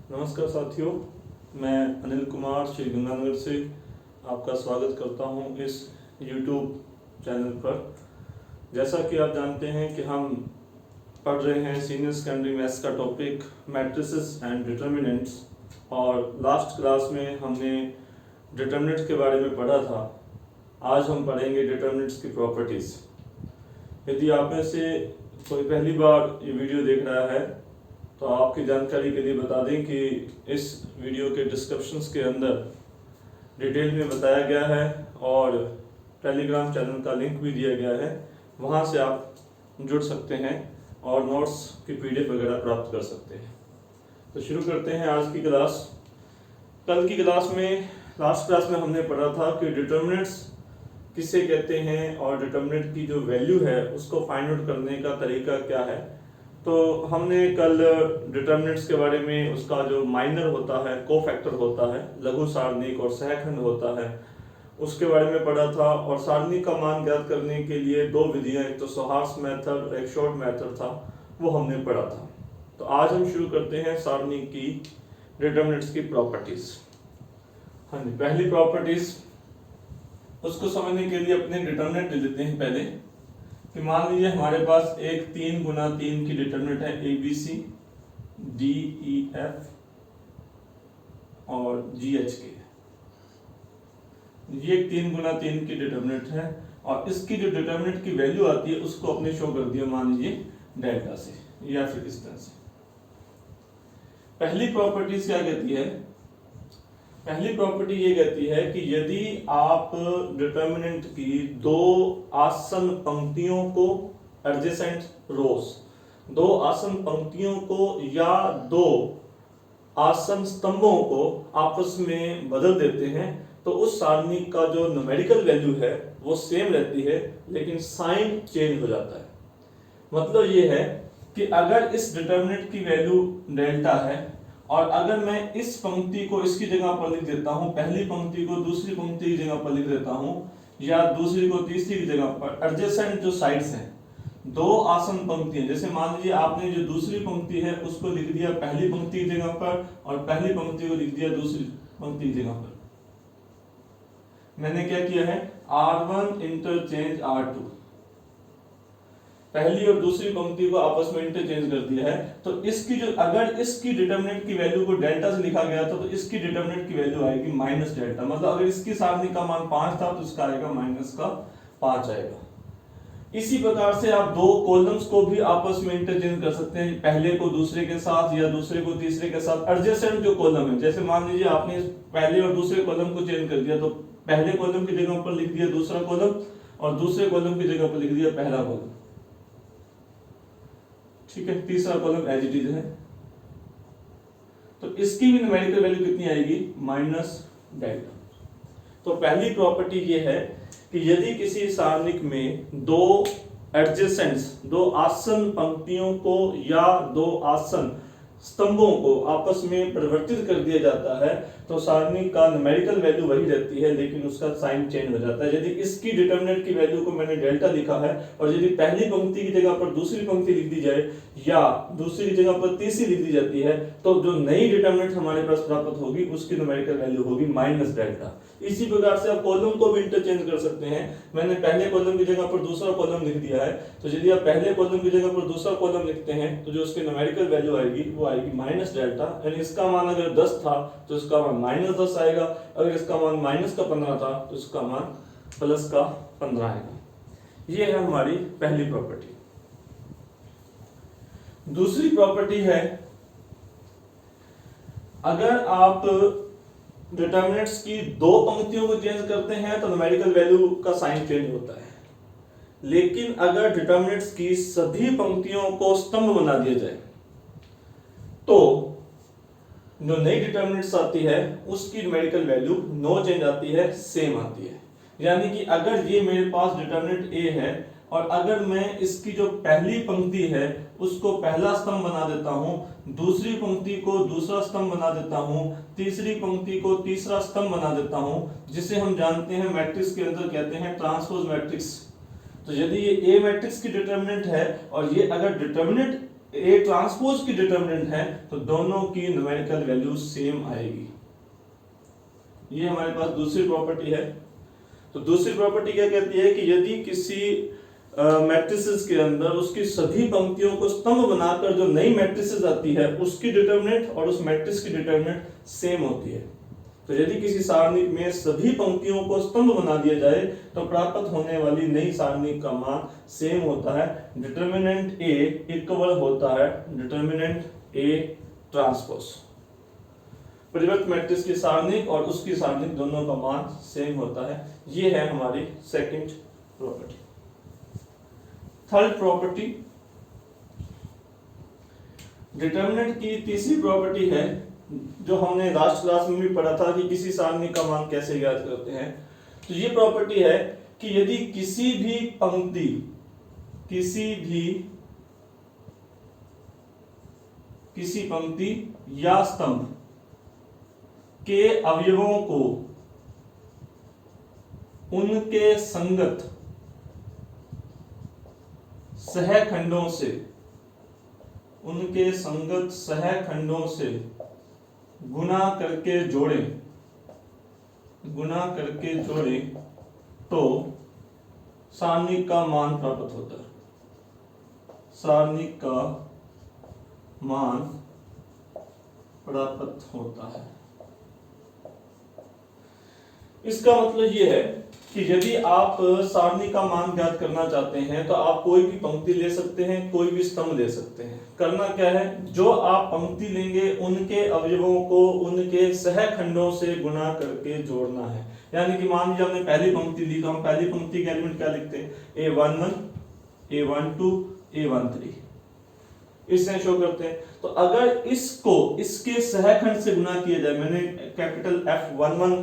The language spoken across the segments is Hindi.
नमस्कार साथियों, मैं अनिल कुमार श्री गंगानगर से आपका स्वागत करता हूं इस YouTube चैनल पर। जैसा कि आप जानते हैं कि हम पढ़ रहे हैं सीनियर सेकेंडरी मैथ्स का टॉपिक मैट्रिसेस एंड डिटर्मिनेंट्स, और लास्ट क्लास में हमने डिटर्मिनेंट्स के बारे में पढ़ा था। आज हम पढ़ेंगे डिटर्मिनेंट्स की प्रॉपर्टीज़। यदि आप में से कोई पहली बार ये वीडियो देख रहा है तो आपकी जानकारी के लिए बता दें कि इस वीडियो के डिस्क्रिप्शंस के अंदर डिटेल में बताया गया है और टेलीग्राम चैनल का लिंक भी दिया गया है। वहां से आप जुड़ सकते हैं और नोट्स की पीडीएफ वगैरह प्राप्त कर सकते हैं। तो शुरू करते हैं आज की क्लास। कल की क्लास में, लास्ट क्लास में हमने पढ़ा था कि डिटर्मिनेंट्स किसे कहते हैं और डिटर्मिनेंट की जो वैल्यू है उसको फाइंड आउट करने का तरीका क्या है। तो हमने कल डिटर्मिनेंट्स के बारे में, उसका जो माइनर होता है, कोफैक्टर होता है, लघु सारणिक और सहखंड होता है, उसके बारे में पढ़ा था। और सारणिक का मान ज्ञात करने के लिए दो विधियां, एक तो सोहार्स मेथड और एक शॉर्ट मेथड था, वो हमने पढ़ा था। तो आज हम शुरू करते हैं सारणिक की डिटर्मिनेंट्स की प्रॉपर्टीज। हाँ जी, पहली प्रॉपर्टीज, उसको समझने के लिए अपने डिटर्मिनेंट ले लेते हैं पहले। कि मान लीजिए हमारे पास एक 3 गुना 3 की डिटर्मिनेंट है ABC, DEF और GH के। ये एक 3 गुना 3 की डिटर्मिनेंट है और इसकी जो डिटर्मिनेंट की वैल्यू आती है उसको अपने शो कर दिया, मान लीजिए डेल्टा से या फिर इस तरह से। पहली प्रॉपर्टीज क्या कहती है? पहली प्रॉपर्टी ये कहती है कि यदि आप डिटर्मिनेंट की दो आसन्न पंक्तियों को, एडजेसेंट रोज, दो आसन्न पंक्तियों को या दो आसन्न स्तंभों को आपस में बदल देते हैं तो उस सारणी का जो न्यूमेरिकल वैल्यू है वो सेम रहती है, लेकिन साइन चेंज हो जाता है। मतलब ये है कि अगर इस डिटर्मिनेंट की वैल्यू डेल्टा है और अगर मैं इस पंक्ति को इसकी जगह पर लिख देता हूं, पहली पंक्ति को दूसरी पंक्ति की जगह पर लिख देता हूं या दूसरी को तीसरी की जगह पर, एडजेसेंट जो साइड्स हैं, दो आसन्न पंक्तियां, जैसे मान लीजिए आपने जो दूसरी पंक्ति है उसको लिख दिया पहली पंक्ति की जगह पर और पहली पंक्ति को लिख दिया दूसरी पंक्ति की जगह पर। मैंने क्या किया है, R1 इंटरचेंज R2, पहली और दूसरी पंक्ति को आपस में इंटरचेंज कर दिया है। तो इसकी जो, अगर इसकी डिटर्मिनेंट की वैल्यू को डेल्टा से लिखा गया था तो इसकी डिटर्मिनेंट की वैल्यू आएगी माइनस डेल्टा। मतलब अगर इसकी सारणी का मान 5 था तो इसका आएगा माइनस का 5 आएगा। इसी प्रकार से आप दो कॉलम्स को भी आपस में इंटरचेंज कर सकते हैं, पहले को दूसरे के साथ या दूसरे को तीसरे के साथ। एडजेसेंट जो कॉलम है, जैसे मान लीजिए आपने पहले और दूसरे कॉलम को चेंज कर दिया तो पहले कॉलम की जगह पर लिख दिया दूसरा कॉलम और दूसरे कॉलम की जगह पर लिख दिया पहला कॉलम, ठीक है, तीसरा कॉलम एज इट इज है। तो इसकी भी न्यूमेरिकल वैल्यू कितनी आएगी, माइनस डेल्टा। तो पहली प्रॉपर्टी ये है कि यदि किसी सारणिक में दो एडजेसेंट्स, दो आसन्न पंक्तियों को या दो आसन्न स्तंभों को आपस में परिवर्तित कर दिया जाता है तो सारणी का न्यूमेरिकल वैल्यू वही रहती है, लेकिन उसका साइन चेंज हो जाता है। यदि इसकी डिटर्मिनेंट की वैल्यू को मैंने डेल्टा लिखा है और यदि पहली पंक्ति की जगह पर दूसरी पंक्ति लिख दी जाए या दूसरी की जगह पर तीसरी लिख दी जाती है तो जो नई डिटर्मिनेंट हमारे पास प्राप्त होगी उसकी न्यूमेरिकल वैल्यू होगी माइनस डेल्टा। इसी प्रकार से आप कॉलम को भी इंटरचेंज कर सकते हैं। मैंने पहले कॉलम की जगह पर दूसरा कॉलम लिख दिया है, तो यदि आप पहले कॉलम की जगह पर दूसरा कॉलम लिखते हैं तो जो उसकी न्यूमेरिकल वैल्यू आएगी वो आएगी माइनस डेल्टा। यानी इसका मान अगर 10 था तो इसका मान माइनस 10 आएगा, अगर इसका मान माइनस का 15 था तो इसका मान प्लस का 15 आएगा। ये है हमारी पहली प्रॉपर्टी। दूसरी प्रॉपर्टी है, अगर आप डिटर्मिनेंट्स की दो पंक्तियों को चेंज करते हैं तो न्यूमेरिकल वैल्यू का साइन चेंज होता है, लेकिन अगर डिटर्मिनेंट्स की सभी पंक्तियों को स्तंभ बना दिया जाए तो जो नई डिटर्मिनेंट्स आती है उसकी न्यूमेरिकल वैल्यू नो चेंज आती है, सेम आती है। यानी कि अगर ये मेरे पास डिटर्मिनेंट A है और अगर मैं इसकी जो पहली पंक्ति है उसको पहला स्तंभ बना देता हूं, दूसरी पंक्ति को दूसरा स्तंभ बना देता हूं, तीसरी पंक्ति को तीसरा स्तंभ बना देता हूं, जिसे हम जानते हैं मैट्रिक्स के अंदर कहते हैं ट्रांसपोज मैट्रिक्स। तो यदि ये A मैट्रिक्स की डिटर्मिनेंट है और ये अगर डिटर्मिनेंट ए ट्रांसपोज की डिटरमिनेंट है तो दोनों की न्यूमेरिकल वैल्यू सेम आएगी। ये हमारे पास दूसरी प्रॉपर्टी है। तो दूसरी प्रॉपर्टी क्या कहती है कि यदि किसी मैट्रिसेस के अंदर उसकी सभी पंक्तियों को स्तंभ बनाकर जो नई मैट्रिसेस आती है उसकी डिटरमिनेंट और उस मैट्रिक्स की डिटरमिनेंट सेम होती है। तो यदि किसी सारणी में सभी पंक्तियों को स्तंभ बना दिया जाए तो प्राप्त होने वाली नई सारणी का मान सेम होता है। डिटरमिनेंट ए इक्वल होता है डिटरमिनेंट ए ट्रांसपोज। परिवर्त मैट्रिक्स की सारणिक और उसकी सारणिक दोनों का मान सेम होता है। ये है हमारी second property. Third property, determinant की तीसरी प्रॉपर्टी है जो हमने लास्ट क्लास में भी पढ़ा था कि किसी सारणी का मान कैसे ज्ञात करते हैं। तो ये प्रॉपर्टी है कि यदि किसी पंक्ति या स्तंभ के अवयवों को उनके संगत सहखंडों से गुणा करके जोड़े तो सारणी का मान प्राप्त होता है। सारणी का मान प्राप्त होता है। इसका मतलब यह है कि यदि आप सारणी का मान ज्ञात करना चाहते हैं तो आप कोई भी पंक्ति ले सकते हैं, कोई भी स्तंभ ले सकते हैं। करना क्या है, जो आप पंक्ति लेंगे उनके अवयवों को उनके सहखंडों से गुणा करके जोड़ना है। यानी कि मान लीजिए हमने पहली पंक्ति ली तो हम पहली पंक्ति के एलिमेंट क्या लिखते हैं, A11, A12, A13 इससे शो करते हैं। तो अगर इसको इसके सहखंड से गुणा किया जाए, मैंने कैपिटल F11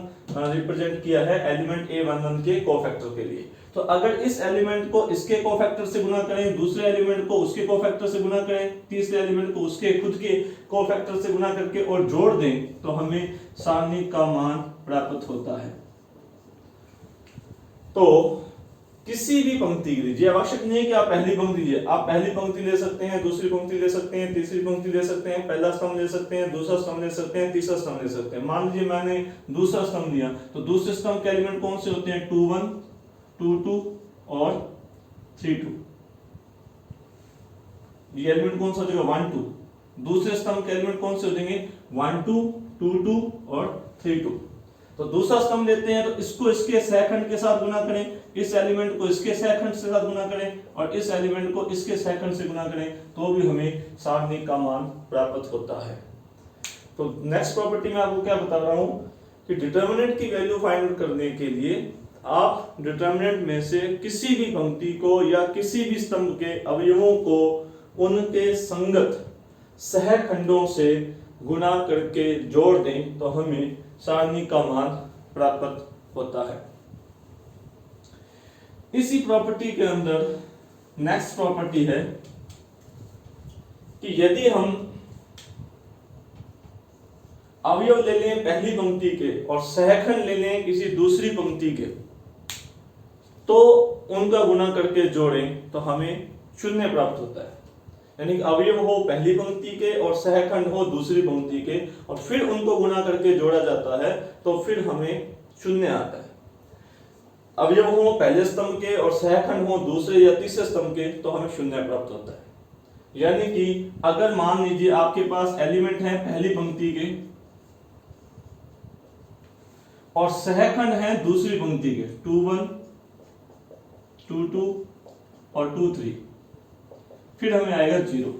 रिप्रेजेंट किया है एलिमेंट A11 के कोफैक्टर के लिए। तो अगर इस एलिमेंट को इसके कोफैक्टर से गुणा करें, दूसरे एलिमेंट को उसके कोफैक्टर से गुणा करें, तीसरे एलिमेंट को उसके खुद के कोफैक्टर से गुणा करके और जोड़ दें तो हमें सारणी का मान प्राप्त होता है। तो किसी भी पंक्ति के लिए आवश्यक नहीं है कि आप पहली पंक्ति लीजिए, आप पहली पंक्ति ले सकते हैं, दूसरी पंक्ति ले सकते हैं, तीसरी पंक्ति ले सकते हैं, पहला स्तंभ ले सकते हैं, दूसरा स्तंभ ले सकते हैं, तीसरा स्तंभ ले सकते हैं। मान लीजिए मैंने दूसरा स्तंभ लिया तो दूसरे स्तंभ के एलिमेंट कौन से होते हैं, 21, 22 और 32। ये एलिमेंट कौन सा हो जाएगा, 1 2। दूसरे स्तंभ के एलिमेंट कौन से हो जाएंगे, 1 2, 2 2 और 3 2। तो दूसरा स्तंभ लेते हैं तो इसको इसके सहखंड के साथ गुना करें, इस एलिमेंट को इसके सहखंड से साथ गुना करें और इस एलिमेंट को इसके सहखंड से गुना करें तो भी हमें सारणी का मान प्राप्त होता है। तो नेक्स्ट प्रॉपर्टी में आपको क्या बता रहा हूं कि डिटरमिनेंट की वैल्यू फाइंड आउट करने के लिए आप डिटरमिनेंट में से किसी भी पंक्ति को या किसी भी स्तंभ के अवयवों को उनके संगत सहखंडों से गुणा करके जोड़ दें तो हमें सारणी का मान प्राप्त होता है। इसी प्रॉपर्टी के अंदर नेक्स्ट प्रॉपर्टी है कि यदि हम अवयव ले लें पहली पंक्ति के और सहखंड ले लें किसी दूसरी पंक्ति के तो उनका गुणा करके जोड़ें तो हमें शून्य प्राप्त होता है। यानी कि अवयव हो पहली पंक्ति के और सहखंड हो दूसरी पंक्ति के और फिर उनको गुणा करके जोड़ा जाता है तो फिर हमें शून्य आता है। अवयव हो पहले स्तंभ के और सहखंड हो दूसरे या तीसरे स्तंभ के तो हमें शून्य प्राप्त होता है। यानी कि अगर मान लीजिए आपके पास एलिमेंट है पहली पंक्ति के और सहखंड है दूसरी पंक्ति के 2 1, 2 2 और 2 3, फिर हमें आएगा 0।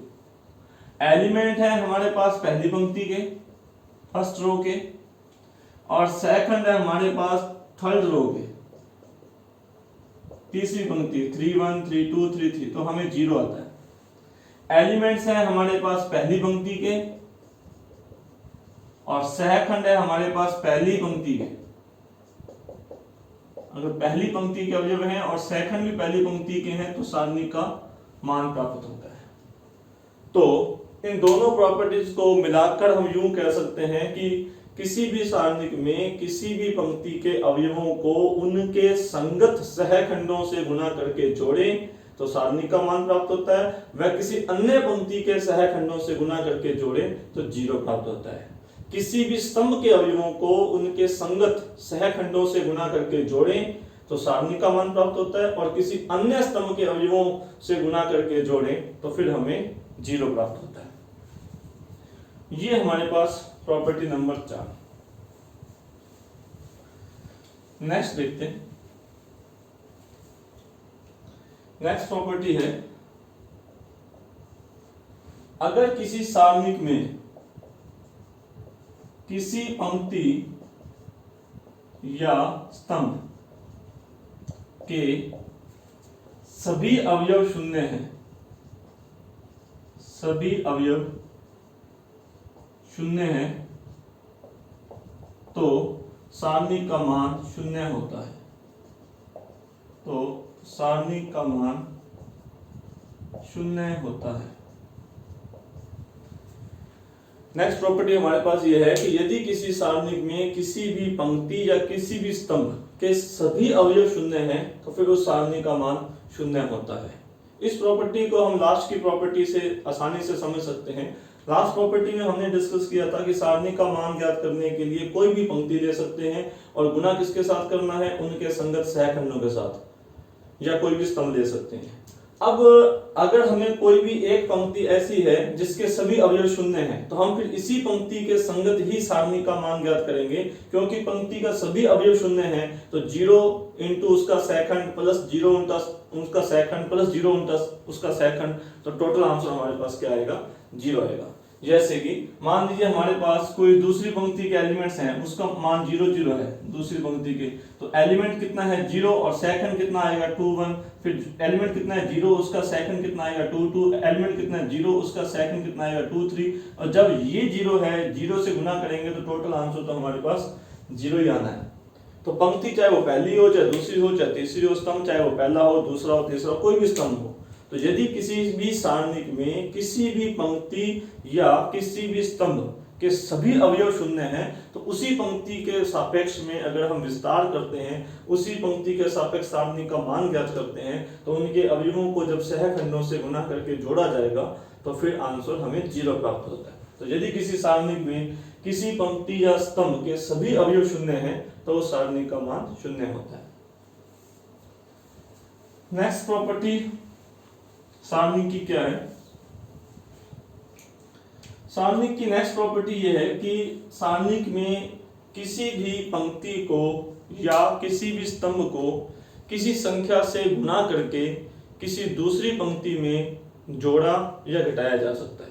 एलिमेंट है हमारे पास पहली पंक्ति के फर्स्ट रो के और सहखंड है हमारे पास थर्ड रो के तीसरी पंक्ति 3 1 3 2 3 3 तो हमें 0 आता है। एलिमेंट्स हैं हमारे पास पहली पंक्ति के और सहखंड है हमारे पास पहली पंक्ति के। अगर पहली पंक्ति के अवयव हैं और सहखंड भी पहली पंक्ति के हैं तो सारणी का मान प्राप्त होता है। तो इन दोनों प्रॉपर्टीज को मिलाकर हम यूं कह सकते हैं कि किसी भी सारणिक में किसी भी पंक्ति के अवयवों को उनके संगत सहखंडों से गुणा करके जोड़ें तो सारणी का मान प्राप्त होता है। वह किसी अन्य पंक्ति के सहखंडों से गुना करके जोड़े तो 0 प्राप्त होता है। किसी भी स्तंभ के अवयवों को उनके संगत सहखंडों से गुना करके जोड़ें तो सारणी का मान प्राप्त होता है, और किसी अन्य स्तंभ के अवयवों से गुना करके जोड़ें तो फिर हमें 0 प्राप्त होता है। ये हमारे पास प्रॉपर्टी नंबर 4। नेक्स्ट देखते हैं। नेक्स्ट प्रॉपर्टी है, अगर किसी सारणिक में किसी पंक्ति या स्तंभ के सभी अवयव शून्य हैं, सभी अवयव शून्य हैं, तो सारणी का मान 0 होता है। तो सारणी का मान 0 होता है। नेक्स्ट प्रॉपर्टी हमारे पास यह है कि यदि किसी सारणिक में किसी भी पंक्ति या किसी भी स्तंभ के सभी अवयव शून्य हैं तो फिर उस सारणी का मान 0 होता है। इस प्रॉपर्टी को हम लास्ट की प्रॉपर्टी से आसानी से समझ सकते हैं। लास्ट प्रॉपर्टी में हमने डिस्कस किया था कि सारणी का मान ज्ञात करने के लिए कोई भी पंक्ति ले सकते हैं और गुना किसके साथ करना है, उनके संगत सहखंडों के साथ, या कोई भी स्तंभ ले सकते हैं। अब अगर हमें कोई भी एक पंक्ति ऐसी है जिसके सभी अवयव शून्य हैं तो हम फिर इसी पंक्ति के संगत ही सारणी का मान ज्ञात करेंगे, क्योंकि पंक्ति का सभी अवयव शून्य हैं तो 0 इंटू उसका सहखंड प्लस 0 उसका सहखंड प्लस 0 उसका सहखंड, तो टोटल आंसर हमारे पास क्या आएगा, 0 आएगा। जैसे कि मान लीजिए हमारे पास कोई दूसरी पंक्ति के एलिमेंट्स हैं, उसका मान 0 0 है दूसरी पंक्ति के, तो एलिमेंट कितना है 0 और सेकंड कितना आएगा 2 1, फिर एलिमेंट कितना है 0 उसका सेकंड कितना आएगा 2 2, एलिमेंट कितना है 0 उसका सेकंड कितना आएगा 2 3, और जब ये 0 है 0 से गुना करेंगे तो टोटल आंसर तो हमारे पास 0 ही आना है। तो पंक्ति चाहे वो पहली हो, चाहे दूसरी हो, चाहे तीसरी हो, स्तंभ चाहे वो पहला हो, दूसरा हो, तीसरा हो, कोई भी स्तंभ हो, तो यदि किसी भी सारणिक में किसी भी पंक्ति या किसी भी स्तंभ के सभी अवयव शून्य हैं तो उसी पंक्ति के सापेक्ष में अगर हम विस्तार करते हैं, उसी पंक्ति के सापेक्ष सारणी का मान ज्ञात करते हैं, तो उनके अवयवों को जब सहखंडों से गुना करके जोड़ा जाएगा तो फिर आंसर हमें 0 प्राप्त होता है। तो यदि किसी सारणिक में किसी पंक्ति या स्तंभ के सभी अवयव शून्य हैं तो उस सारणी का मान 0 होता है। नेक्स्ट प्रॉपर्टी सारणी की क्या है? सारणिक की नेक्स्ट प्रॉपर्टी यह है कि सारणिक में किसी भी पंक्ति को या किसी भी स्तंभ को किसी संख्या से गुना करके किसी दूसरी पंक्ति में जोड़ा या घटाया जा सकता है।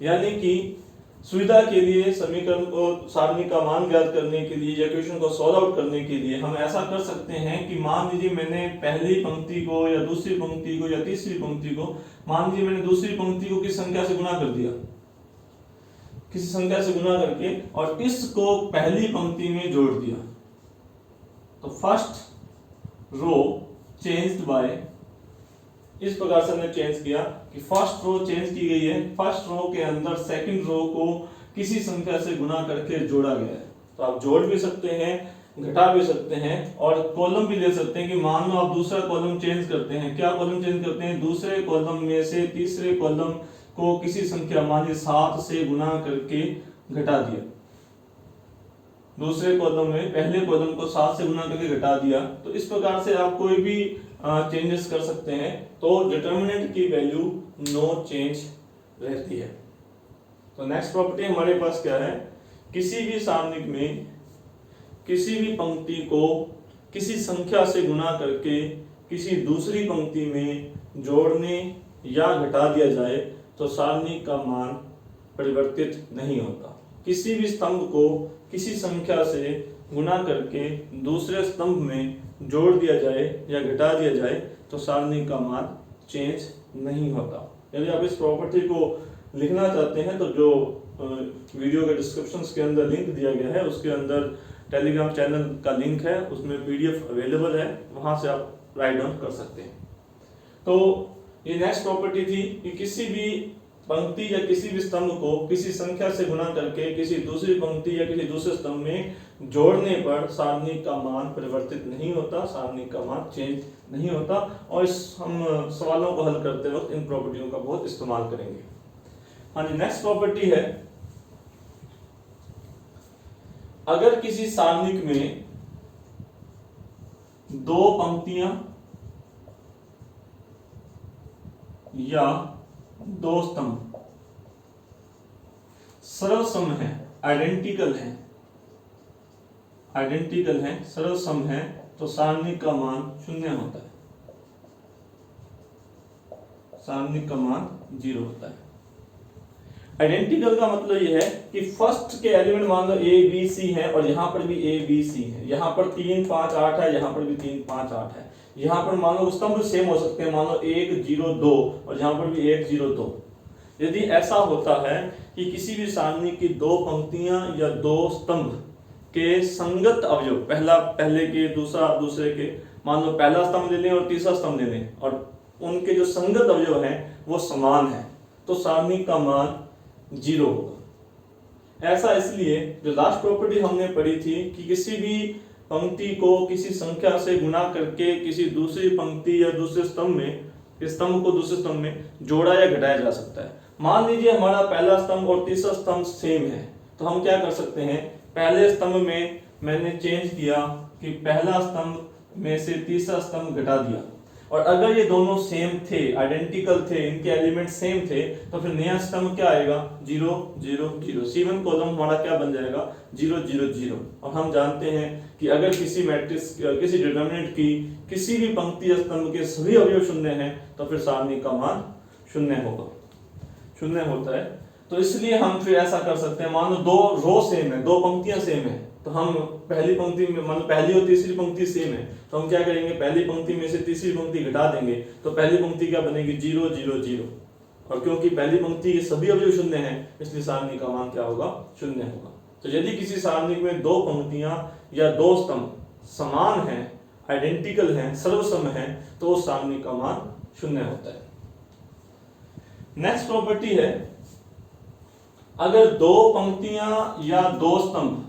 यानी कि सुविधा के लिए समीकरण को सारणी का मान ज्ञात करने के लिए या इक्वेशन को सॉल्व आउट करने के लिए हम ऐसा कर सकते हैं कि मान लीजिए मैंने पहली पंक्ति को या दूसरी पंक्ति को या तीसरी पंक्ति को, मान लीजिए मैंने दूसरी पंक्ति को किस संख्या से गुना कर दिया, किसी संख्या से गुना करके, और इसको पहली पंक्ति में जोड़ दिया, तो फर्स्ट रो चेंज्ड बाय, इस प्रकार से हमने चेंज किया कि फर्स्ट रो चेंज की गई है, फर्स्ट रो के अंदर सेकंड रो को किसी संख्या से गुना करके जोड़ा गया है। तो आप जोड़ भी सकते हैं, घटा भी सकते हैं, और कॉलम भी ले सकते हैं कि मान लो आप दूसरा कॉलम चेंज करते हैं। क्या कॉलम चेंज करते हैं? दूसरे कॉलम में से तीसरे कॉलम को किसी संख्या मान लीजिए 7 से गुना करके घटा दिया, दूसरे कॉलम में पहले कॉलम को 7 से गुना करके घटा दिया। तो इस प्रकार से आप कोई भी चेंजेस कर सकते हैं, तो डिटर्मिनेंट की वैल्यू नो चेंज रहती है। तो नेक्स्ट प्रॉपर्टी हमारे पास क्या है? किसी भी सारणिक में किसी भी पंक्ति को किसी संख्या से गुना करके किसी दूसरी पंक्ति में जोड़ने या घटा दिया जाए तो सारणी का मान परिवर्तित नहीं होता। किसी भी स्तंभ को किसी संख्या से गुना करके दूसरे स्तंभ में जोड़ दिया जाए या घटा दिया जाए तो सारणी का मान चेंज नहीं होता। यदि आप इस प्रॉपर्टी को लिखना चाहते हैं तो जो वीडियो के डिस्क्रिप्शन के अंदर लिंक दिया गया है उसके अंदर टेलीग्राम चैनल का लिंक है, उसमें PDF अवेलेबल है, वहां से आप राइट डाउन कर सकते हैं। तो ये नेक्स्ट प्रॉपर्टी थी कि किसी भी पंक्ति या किसी भी स्तंभ को किसी संख्या से गुणा करके किसी दूसरी पंक्ति या किसी दूसरे स्तंभ में जोड़ने पर सारणिक का मान परिवर्तित नहीं होता, सारणिक का मान चेंज नहीं होता। और इस हम सवालों को हल करते वक्त इन प्रॉपर्टियों का बहुत इस्तेमाल करेंगे। हाँ जी, नेक्स्ट प्रॉपर्टी है, अगर किसी सारणिक में दो पंक्तियां या दो स्तंभ सर्वसम है, आइडेंटिकल है, सर्वसम है, तो सारणिक का मान 0 होता है, सारणिक का मान 0 होता है। आइडेंटिकल का मतलब यह है कि फर्स्ट के एलिमेंट मान लो ए बी सी है और यहां पर भी ए बी सी है, यहां पर 3 5 8 है, यहां पर भी 3 5 8 है, यहां पर मान लो स्तंभ सेम हो सकते हैं, मान लो 1 0 2 और यहां पर भी 1 0 2। यदि ऐसा होता है कि किसी भी सारणी की दो पंक्तियां या दो स्तंभ के संगत अवयव, पहला पहले के दूसरा दूसरे के, मान लो पहला स्तंभ ले लें और तीसरा स्तंभ ले लें और उनके जो संगत अवयव हैं वो समान है, तो सारणी का मान 0 होगा। ऐसा इसलिए, जो लास्ट प्रॉपर्टी हमने पढ़ी थी कि किसी भी पंक्ति को किसी संख्या से गुणा करके किसी दूसरी पंक्ति या दूसरे स्तंभ में, स्तंभ को दूसरे स्तंभ में जोड़ा या घटाया जा सकता है। मान लीजिए हमारा पहला स्तंभ और तीसरा स्तंभ सेम है, तो हम क्या कर सकते हैं, पहले स्तंभ में मैंने चेंज किया कि पहला स्तंभ में से तीसरा स्तंभ घटा दिया, और अगर ये दोनों सेम थे, आइडेंटिकल थे, इनके एलिमेंट सेम थे, तो फिर नया स्तंभ क्या आएगा, 0 0 0। C1 कॉलम हमारा क्या बन जाएगा, 0 0 0। और हम जानते हैं कि अगर किसी मैट्रिक्स, किसी डिटरमिनेंट की किसी भी पंक्ति या स्तंभ के सभी अवयव शून्य हैं, तो फिर सारणी का मान 0 होगा, 0 होता है। तो इसलिए हम फिर ऐसा कर सकते हैं, मान लो दो रो सेम है, दो पंक्तियां सेम है, तो हम पहली पंक्ति में, मान लो पहली और तीसरी पंक्ति सेम है, तो हम क्या करेंगे, पहली पंक्ति में से तीसरी पंक्ति घटा देंगे, तो पहली पंक्ति क्या बनेगी, 0 0 0। और क्योंकि पहली पंक्ति के सभी अवयव शून्य हैं, इसलिए सारणी का मान क्या होगा, 0 होगा। तो यदि किसी सारणी में दो पंक्तियां या दो स्तंभ समान हैं, आइडेंटिकल हैं, सर्वसम हैं, तो उस सारणी का मान 0 होता है। नेक्स्ट प्रॉपर्टी है, अगर दो पंक्तियां या दो स्तंभ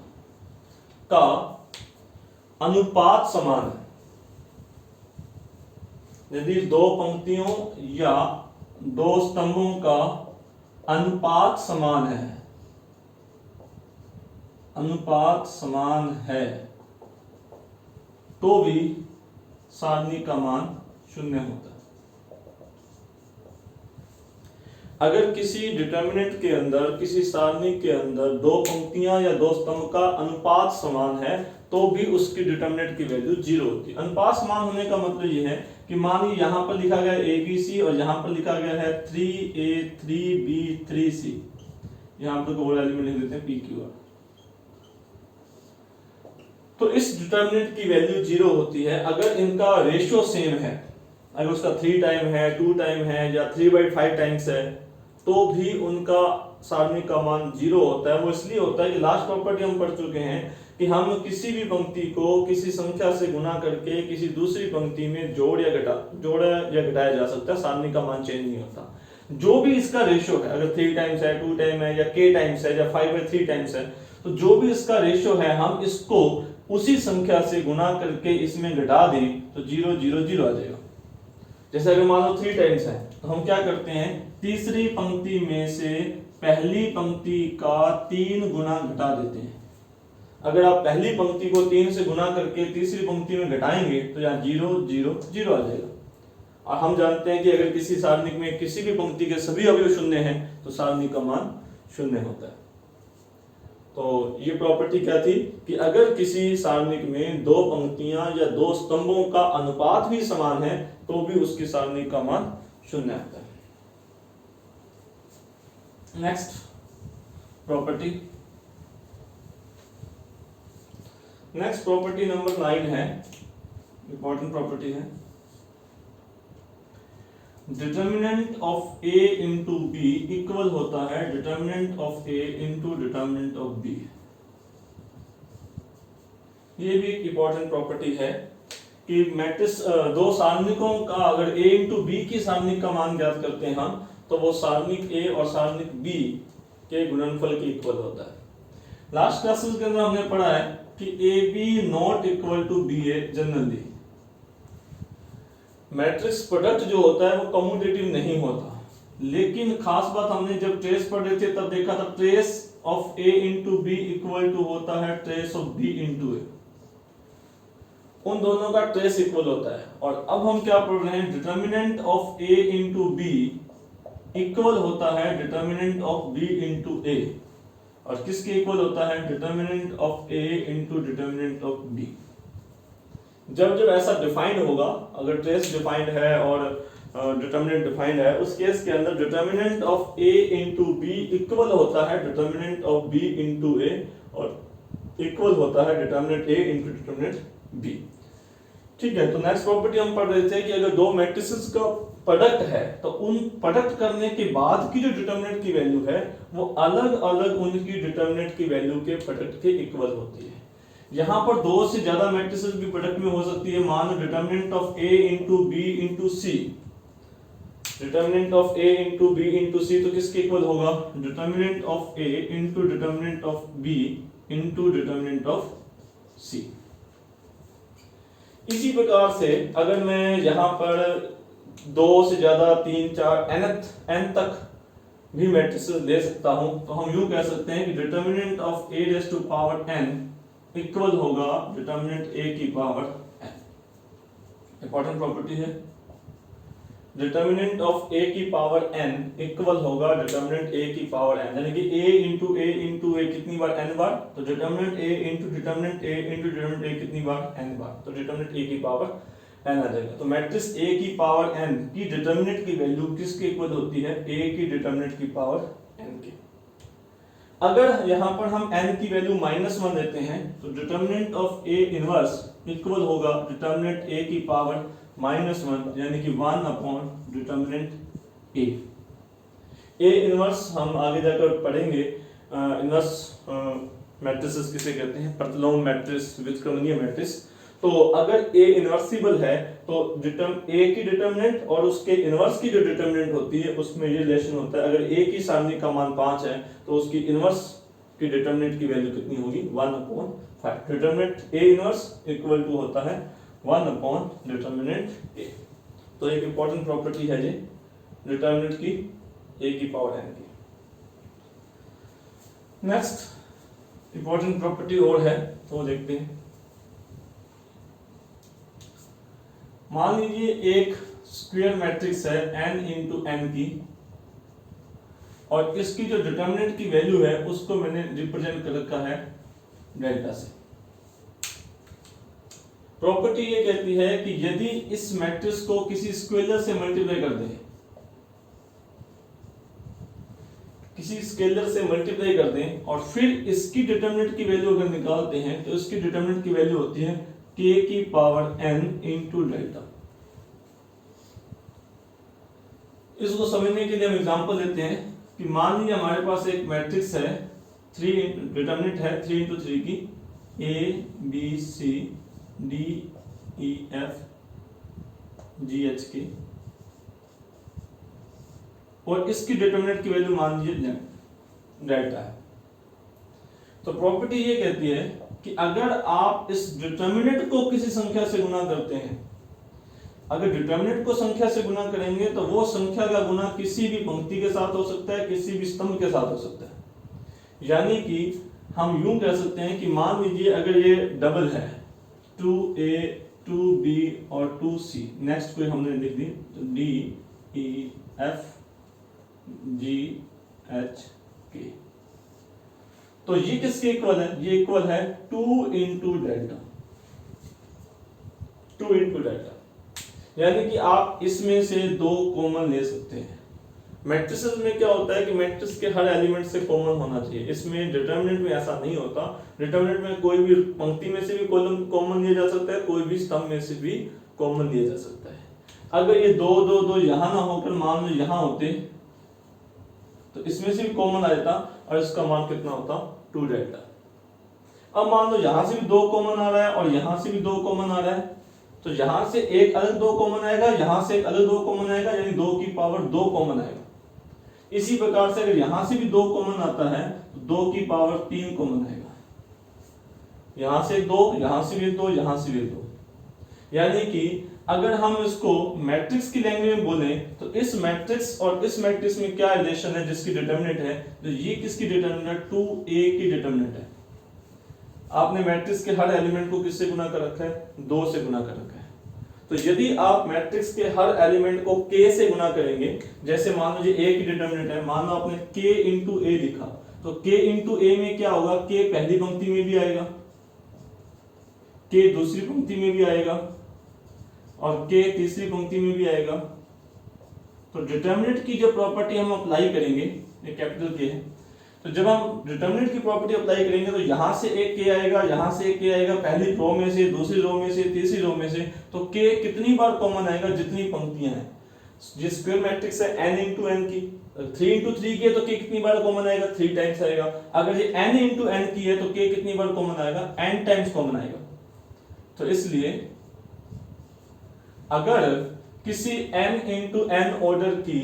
का अनुपात समान है, यदि दो पंक्तियों या दो स्तंभों का अनुपात समान है, अनुपात समान है, तो भी सारणी का मान 0 होता है। अगर किसी डिटरमिनेंट के अंदर, किसी सारणी के अंदर दो पंक्तियां या दो स्तंभ का अनुपात समान है, तो भी उसकी डिटरमिनेंट की वैल्यू 0 होती है। अनुपात समान होने का मतलब यह है कि मानिए यहां पर लिखा गया ABC और यहां पर लिखा गया है 3A 3B 3C, यहां पर कोई एलिमेंट लिख देते हैं PQR, तो इस डिटरमिनेंट की वैल्यू 0 होती है अगर इनका रेशियो सेम है। अगर उसका 3 टाइम है, 2 टाइम है या 3/5 टाइम्स है, तो भी उनका सारणी का मान 0 होता है। वो इसलिए होता है कि लास्ट प्रॉपर्टी हम पढ़ चुके हैं कि हम किसी भी पंक्ति को किसी संख्या से गुणा करके किसी दूसरी पंक्ति में जोड़ा या घटाया जा सकता है, सारणी का मान चेंज नहीं होता। जो भी इसका रेशियो है, अगर 3 टाइम्स है, 2 टाइम है या k टाइम्स है या 5/3 टाइम्स है, तो जो भी इसका रेशियो है, हम इसको उसी संख्या से गुणा करके इसमें घटा दें तो 0 0 0 आ जाएगा। जैसे अगर मान लो 3 टाइम्स है, तो हम क्या करते हैं, तीसरी पंक्ति में से पहली पंक्ति का 3 गुना घटा देते हैं। अगर आप पहली पंक्ति को 3 से गुना करके तीसरी पंक्ति में घटाएंगे तो यहाँ 0 0 0 आ जाएगा। और हम जानते हैं कि अगर किसी सारणिक में किसी भी पंक्ति के सभी अवयव शून्य हैं, तो सारणी का मान 0 होता है। तो ये प्रॉपर्टी क्या थी कि अगर किसी सारणिक में दो पंक्तियां या दो स्तंभों का अनुपात भी समान है, तो भी उसकी सारणी का मान 0 आता है। Next property, next property number 9 है, इंपॉर्टेंट प्रॉपर्टी है, determinant of A into B equal होता है determinant of A into determinant of B। ये भी एक इंपॉर्टेंट प्रॉपर्टी है कि मैट्रिक्स दो सारणिकों का अगर A इंटू B की सारणिक का मान ज्ञात करते हैं हम, तो वो सारणिक ए और सारणिक बी के गुणनफल के इक्वल होता है। लास्ट क्लासेस के अंदर हमने पढ़ा है कि A B not equal to B A generally matrix product जो होता है वो कम्यूटेटिव नहीं होता, लेकिन खास बात हमने जब ट्रेस पढ़ रहे थे तब देखा था trace of A into B equal to होता है trace of B into A, उन दोनों का ट्रेस इक्वल होता है। और अब हम क्या पढ़ रहे हैं, determinant of A into B equal होता है determinant of B into A, और किसके इक्वल होता है, determinant of A into determinant of B. जब जब ऐसा डिफाइंड होगा, अगर ट्रेस डिफाइंड है और डिटर्मिनेंट डिफाइंड है, उस केस के अंदर determinant of A into B equal होता है determinant of B into A, और इक्वल होता है determinant A into determinant B. ठीक है, तो नेक्स्ट प्रॉपर्टी हम पढ़ रहे थे कि अगर दो मैट्रिसेस का प्रोडक्ट है तो उन प्रोडक्ट करने के बाद की जो डिटर्मिनेंट की वैल्यू है वो अलग अलग उनकी डिटर्मिनेंट की वैल्यू के प्रोडक्ट के इक्वल होती है। यहाँ पर दो से ज्यादा मैट्रिसेस भी प्रोडक्ट में हो सकती है। मान लो determinant of A into B into C, determinant of A into B into C तो किसके इक्वल होगा, determinant of A into determinant of B into determinant of C. इसी प्रकार से अगर मैं यहाँ पर दो से ज्यादा, तीन, चार, n तक भी मैट्रिसेस ले सकता हूं, तो हम यूं कह सकते हैं कि determinant of a raise to power n equal होगा डिटर्मिनेंट a की पावर n। इंपॉर्टेंट प्रॉपर्टी है, डिटर्मिनेंट ऑफ a की पावर n इक्वल होगा डिटर्मिनेंट a की पावर n, यानी कि a इंटू a कितनी बार, n बार, तो determinant a into determinant a into determinant a कितनी बार, n बार, तो डिटर्मिनेंट a की पावर n आ जाएगा। तो मैट्रिक्स a की पावर n की डिटर्मिनेंट की वैल्यू किसके इक्वल होती है, a की डिटर्मिनेंट की पावर n की। अगर यहाँ पर हम n की वैल्यू -1 लेते हैं तो determinant of a inverse equal होगा डिटर्मिनेंट a की पावर -1, यानी कि 1 upon determinant a। a inverse हम आगे जाकर पढ़ेंगे। इनवर्स मैट्रिसेस किसे कहते हैं, प्रतिलोम मैट्रिक्स, व्युत्क्रमणीय मैट्रिक्स। तो अगर a इनवर्सिबल है तो a की डिटर्मिनेंट और उसके इनवर्स की जो डिटर्मिनेंट होती है उसमें ये रिलेशन होता है। अगर a की सारणी का मान 5 है तो उसकी इनवर्स की डिटर्मिनेंट की वैल्यू कितनी होगी, 1/5। Determinant a inverse equal to होता है 1/ डिटर्मिनेंट a। तो एक इंपॉर्टेंट प्रॉपर्टी है ये डिटर्मिनेंट की a की पावर n की। नेक्स्ट इंपॉर्टेंट प्रॉपर्टी और है तो वो देखते हैं। मान लीजिए एक स्क्वायर मैट्रिक्स है n इंटू n की, और इसकी जो डिटर्मिनेंट की वैल्यू है उसको मैंने रिप्रेजेंट कर रखा है डेल्टा से। प्रॉपर्टी ये कहती है कि यदि इस मैट्रिक्स को किसी स्केलर से मल्टीप्लाई कर दें, किसी स्केलर से मल्टीप्लाई कर दें और फिर इसकी डिटर्मिनेंट की वैल्यू अगर निकालते हैं तो इसकी डिटर्मिनेंट की वैल्यू होती है k की पावर n इंटू डेल्टा। इसको समझने के लिए हम एग्जांपल लेते हैं कि मान लीजिए हमारे पास एक मैट्रिक्स है, डिटर्मिनेंट है 3 इंटू 3 की, a b c d e f g h k, और इसकी डिटर्मिनेंट की वैल्यू मान लीजिए डेल्टा है। तो प्रॉपर्टी ये कहती है कि अगर आप इस डिटर्मिनेंट को किसी संख्या से गुना करते हैं, अगर डिटर्मिनेंट को संख्या से गुना करेंगे तो वो संख्या का गुना किसी भी पंक्ति के साथ हो सकता है, किसी भी स्तंभ के साथ हो सकता है। यानी कि हम यूं कह सकते हैं कि मान लीजिए अगर ये डबल है 2a 2b और 2c, नेक्स्ट कोई हमने लिख दी तो d e f g h k, तो ये किसके इक्वल है, ये इक्वल है 2 इंटू डेल्टा, 2 इंटू डेल्टा। यानी कि आप इसमें से दो कॉमन ले सकते हैं। मैट्रिसेस में क्या होता है कि मैट्रिक्स के हर एलिमेंट से कॉमन होना चाहिए, इसमें डिटर्मिनेंट में ऐसा नहीं होता। डिटर्मिनेंट में कोई भी पंक्ति में से भी कॉलम कॉमन लिया जा सकता है, कोई भी स्तंभ में से भी कॉमन लिया जा सकता है। अगर ये 2 2 2 यहां ना होकर मान लो यहां होते तो इसमें से भी कॉमन आ जाता और इसका मान कितना होता, 2 डेल्टा। अब मान लो यहां से भी 2 कॉमन आ रहा है और यहां से भी 2 कॉमन आ रहा है, तो यहां से एक अलग 2 कॉमन आएगा, यहां से एक अलग 2 कॉमन आएगा, यानी 2 की पावर 2 कॉमन आएगा। इसी प्रकार से अगर यहां से भी 2 कॉमन आता है तो 2 की पावर 3 कॉमन आएगा, यहां से 2, यहां से भी 2, यहां से भी 2। यानी कि अगर हम इसको मैट्रिक्स की लैंग्वेज में बोलें तो इस मैट्रिक्स और इस मैट्रिक्स में क्या रिलेशन है जिसकी डिटरमिनेंट है, तो ये किसकी डिटरमिनेंट है, 2a की डिटरमिनेंट है। आपने मैट्रिक्स के हर एलिमेंट को किससे गुना कर रखा है, 2 से गुना कर रखा है। तो यदि आप मैट्रिक्स के हर एलिमेंट को k से गुना करेंगे, जैसे मान लो a की डिटरमिनेंट है, मान लो आपने k इंटू a लिखा, तो k इंटू a में क्या होगा, k पहली पंक्ति में भी आएगा, k दूसरी पंक्ति में भी आएगा और k तीसरी पंक्ति में भी आएगा। तो डिटरमिनेंट की जो प्रॉपर्टी हम अप्लाई करेंगे, ये कैपिटल K है, तो जब हम डिटरमिनेंट की प्रॉपर्टी अप्लाई करेंगे तो यहां से एक k आएगा, यहां से एक k आएगा, पहली रो में से, दूसरी रो में से, तीसरी रो में से, तो k कितनी बार कॉमन आएगा, जितनी पंक्तियां हैं। जिस स्क्वायर मैट्रिक्स है n इंटू n की, 3 इंटू 3 की है तो k कितनी बार कॉमन आएगा, 3 टाइम्स आएगा। अगर ये n इंटू n की है तो k कितनी बार कॉमन आएगा, n टाइम्स कॉमन आएगा। तो इसलिए अगर किसी n इंटू n ऑर्डर की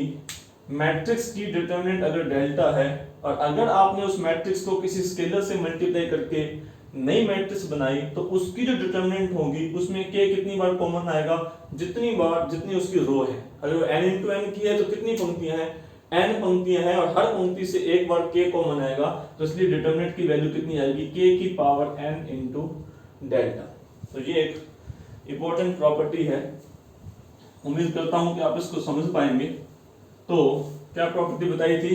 मैट्रिक्स की डिटरमिनेंट अगर डेल्टा है और अगर आपने उस मैट्रिक्स को किसी स्केलर से मल्टीप्लाई करके नई मैट्रिक्स बनाई तो उसकी जो डिटरमिनेंट होगी उसमें k कितनी बार कॉमन आएगा, जितनी बार जितनी उसकी रो है। अगर n इंटू n की है तो कितनी पंक्तियां हैं, n पंक्तियां हैं और हर पंक्ति से एक बार k कॉमन आएगा, तो इसलिए डिटरमिनेंट की वैल्यू कितनी आएगी, k की पावर n इंटू डेल्टा। तो ये एक इंपॉर्टेंट प्रॉपर्टी है, उम्मीद करता हूं कि आप इसको समझ पाएंगे। तो क्या प्रॉपर्टी बताई थी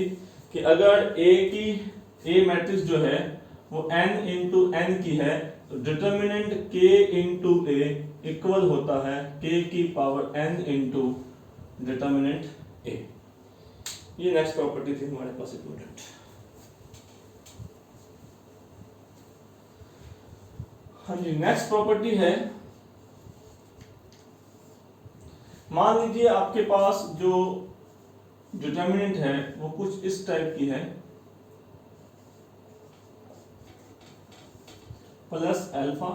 कि अगर A मैट्रिक्स जो है वो n इंटू n की है तो determinant k into a equal होता है k की power n into determinant a। ये नेक्स्ट प्रॉपर्टी थी हमारे पास इंपॉर्टेंट। हाँ जी, नेक्स्ट प्रॉपर्टी है, मान लीजिए आपके पास जो डिटरमिनेंट है वो कुछ इस टाइप की है, plus alpha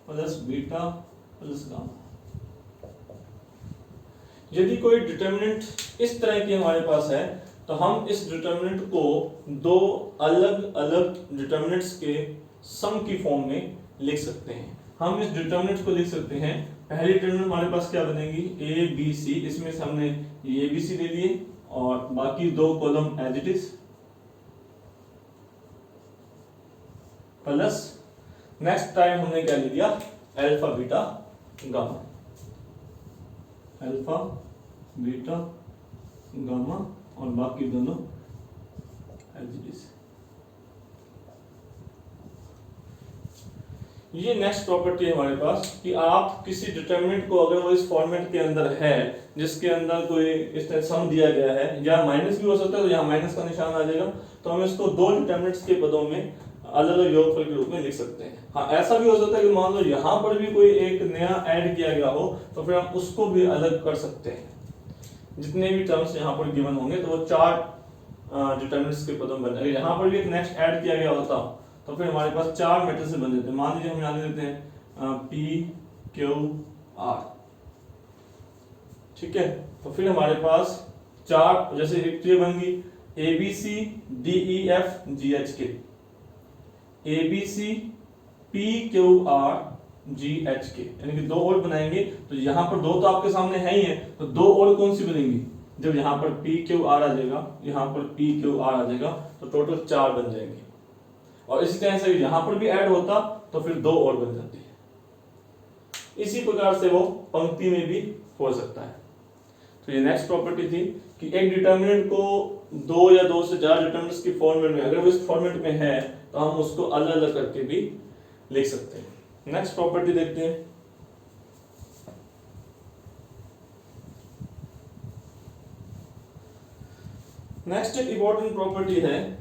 plus beta plus gamma. यदि कोई डिटरमिनेंट इस तरह की हमारे पास है तो हम इस डिटरमिनेंट को दो अलग अलग डिटरमिनेंट्स के सम की फॉर्म में लिख सकते हैं। हम इस डिटरमिनेंट को लिख सकते हैं, पहली डिटरमिनेंट हमारे पास क्या बनेगी, ए बी सी, इसमें से हमने ए बी सी ले लिए और बाकी दो column as it is, plus next time हमने क्या ले लिया, alpha beta gamma, alpha beta gamma और बाकी दोनों एज इट इज। ये नेक्स्ट प्रॉपर्टी है हमारे पास कि आप किसी डिटरमिनेंट को अगर वो इस फॉर्मेट के अंदर है जिसके अंदर कोई इस तरह सम दिया गया है, या माइनस भी हो सकता है तो यहाँ माइनस का निशान आ जाएगा, तो हम इसको दो डिटरमिनेंट्स के पदों में अलग अलग योगफल के रूप में लिख सकते हैं। हाँ, ऐसा भी हो सकता है कि मान लो यहाँ पर भी कोई एक नया ऐड किया गया हो तो फिर हम उसको भी अलग कर सकते हैं। जितने भी टर्म्स यहाँ पर गिवन होंगे तो वो चार डिटरमिनेंट्स के पदों में बने। अगर यहाँ पर भी एक नेक्स्ट ऐड किया गया होता तो फिर हमारे पास चार मैट्रिक्स बन जाते हैं। मान लीजिए हम यहाँ देते हैं पी क्यू आर, ठीक है, तो फिर हमारे पास चार, जैसे एक ट्री बन गई A B C D E F G H K, A B C P Q R G H K, यानी कि दो और बनाएंगे तो यहाँ पर दो तो आपके सामने है ही है, तो दो और कौन सी बनेंगी, जब यहाँ पर पी क्यू आर आ जाएगा, यहाँ पर पी क्यू आर आ जाएगा तो टोटल चार बन जाएंगे। और इसी तरह से यहाँ पर भी ऐड होता तो फिर दो और बन जाती है। इसी प्रकार से वो पंक्ति में भी हो सकता है। तो ये नेक्स्ट प्रॉपर्टी थी कि एक डिटरमिनेंट को दो या दो से ज्यादा डिटरमिनेंट्स की फॉर्मेट में, अगर वो इस फॉर्मेट में है तो हम उसको अलग अलग करके भी लिख सकते हैं। नेक्स्ट प्रॉपर्टी देखते हैं। नेक्स्ट एक इंपॉर्टेंट प्रॉपर्टी है,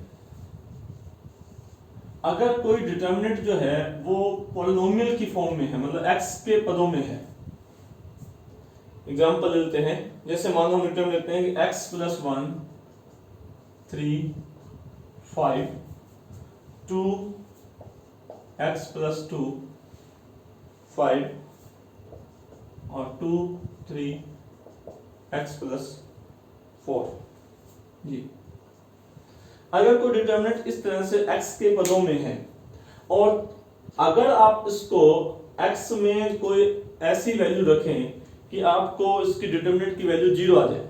अगर कोई डिटरमिनेंट जो है वो पॉलिनोमियल की फॉर्म में है, मतलब x के पदों में है। एग्जांपल लेते हैं, जैसे मान लो हम डिटरमिनेंट लेते हैं कि x प्लस 1 3 5 2 x प्लस 2 5 और 2 3 x प्लस 4 जी। अगर कोई डिटरमिनेंट इस तरह से x के पदों में है और अगर आप इसको x में कोई ऐसी वैल्यू रखें कि आपको इसकी डिटरमिनेंट की वैल्यू 0 आ जाए,